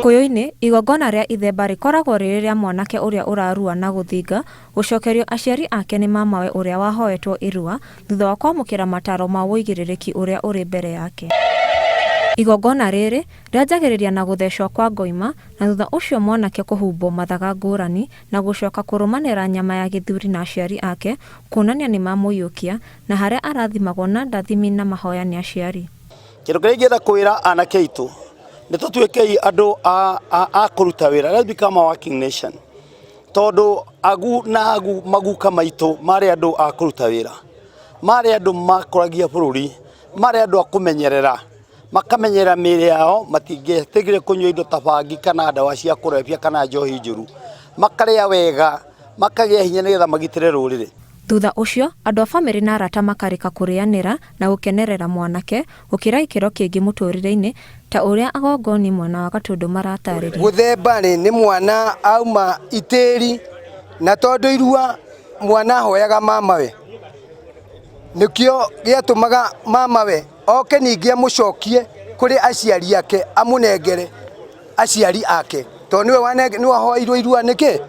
Kũrio-inĩ, igongona rĩa Ithemba rĩkoragwo rĩrĩ rĩa mwanake ũrĩa ũrarua na gũthinga gũcokerio aciari ake nĩ mamawe ũrĩa wahoetwo irua thutha wa kwamũkĩra mataro ma wũigĩrĩrĩki ũrĩa ũrĩ mbere yake. Igongona rĩrĩ rĩanjagĩrĩria na gũthecwo kwa ngoima na thutha ũcio mwanake kũhumbwo mathaga ngũrani na gũcoka kũrũmanĩra nyama ya gĩthuri na aciari ake kuonania nĩ mamũiyũkia na harĩa arathimagwo na ndathimi na mahoya nĩ aciari. Kĩndũ kĩrĩa ingĩenda kwĩra anake aitũ nĩ tũtuĩkei andũ a kũruta wĩra. Let's become a working nation. Tondũ maguka maitũ marĩ andũ a kũruta wĩra, marĩ andũ makũragia bũrũri, marĩ andũ a kũmenyerera, makamenyera mĩĩrĩ yao, matingĩtigĩre kũnyua indo ta bangi kana ndawa cia kũrebia kana njohi njũru, makarĩa wega, makagĩa hinya nĩgetha magitĩre rũrĩrĩ. Thutha ũcio, andũ a bamĩrĩ na arata makarĩka kũrĩanĩra na gũkenerera mwanake gũkĩra gĩkĩro kĩngĩ mũtũrĩre-inĩ ta ũrĩa agongoni mwena wa Gatũndũ maratarĩria. Gũthemba nĩ mwana auma itĩri na tondũ irua mwana ahoyaga mamawe, nĩkĩo gĩatũmaga mamawe oke ningĩ amũcokie kũrĩ aciari ake, amũnengere aciari ake, tondũ nĩwe wahoirwo irua nĩkĩ?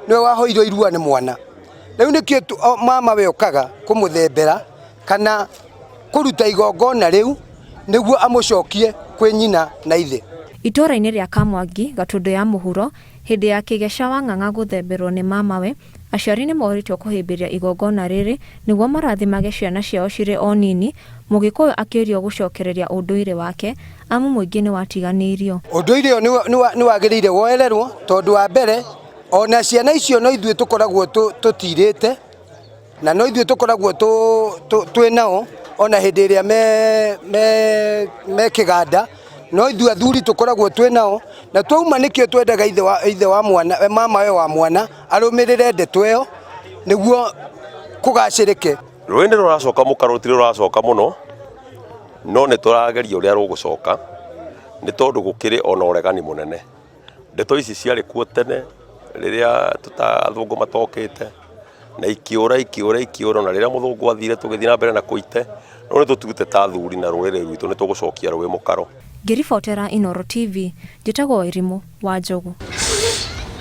Nĩwe wahoirwo irua nĩ mwana. Rĩu nĩkĩo mamawe okaga kũmũthembera kana kũruta igongona rĩu nĩguo amũcokie kwĩ nyina na ithe. Itũũra-inĩ rĩa Kamwangi, Gatũndũ ya mũhuro, hĩndĩ ya kĩgeca wa ng'ang'a gũthemberwo nĩ mamawe, aciari nĩ moritwo kũhĩmbĩria igongona rĩrĩ nĩguo marathimage ciana ciao cirĩ o nini, Mũgĩkũyũ akĩũrio gũcokereria ũndũire wake, amu mũingĩ nĩ watiganĩirio. Ũndũire nĩ wagĩrĩire woererwo tondũ wa mbere ona ciana icio no ithuĩ tũkoragwo tũtirĩte na no ithuĩ tũkoragwo twĩnao ona hĩndĩ ĩrĩa me kĩganda, no ithuĩ athuri tũkoragwo twĩnao na twauma nĩkĩo twendaga ithe wa mwana, mamawe wa mwana arũmĩrĩre ndeto ĩyo nĩguo kũgacĩrĩke. Rũĩ nĩ rũracoka mũkaro ti rũracoka mũno, no nĩ tũrageria ũrĩa rũgũcoka nĩ tondũ gũkĩrĩ ona ũregani mũnene. Ndeto ici ciarĩ kuo tene rĩrĩa athũngũ matokĩte na ikiũra na rĩrĩa mũthũngũ athire tũgĩthiĩ na mbere na kũite, no nĩ tũtugĩte ta athuri na rũrĩrĩ rwitũ nĩ tũgũcokia rũĩ mũkaro. Ngĩribotera Inooro TV, njĩtagwo Irimũ wa Njogu.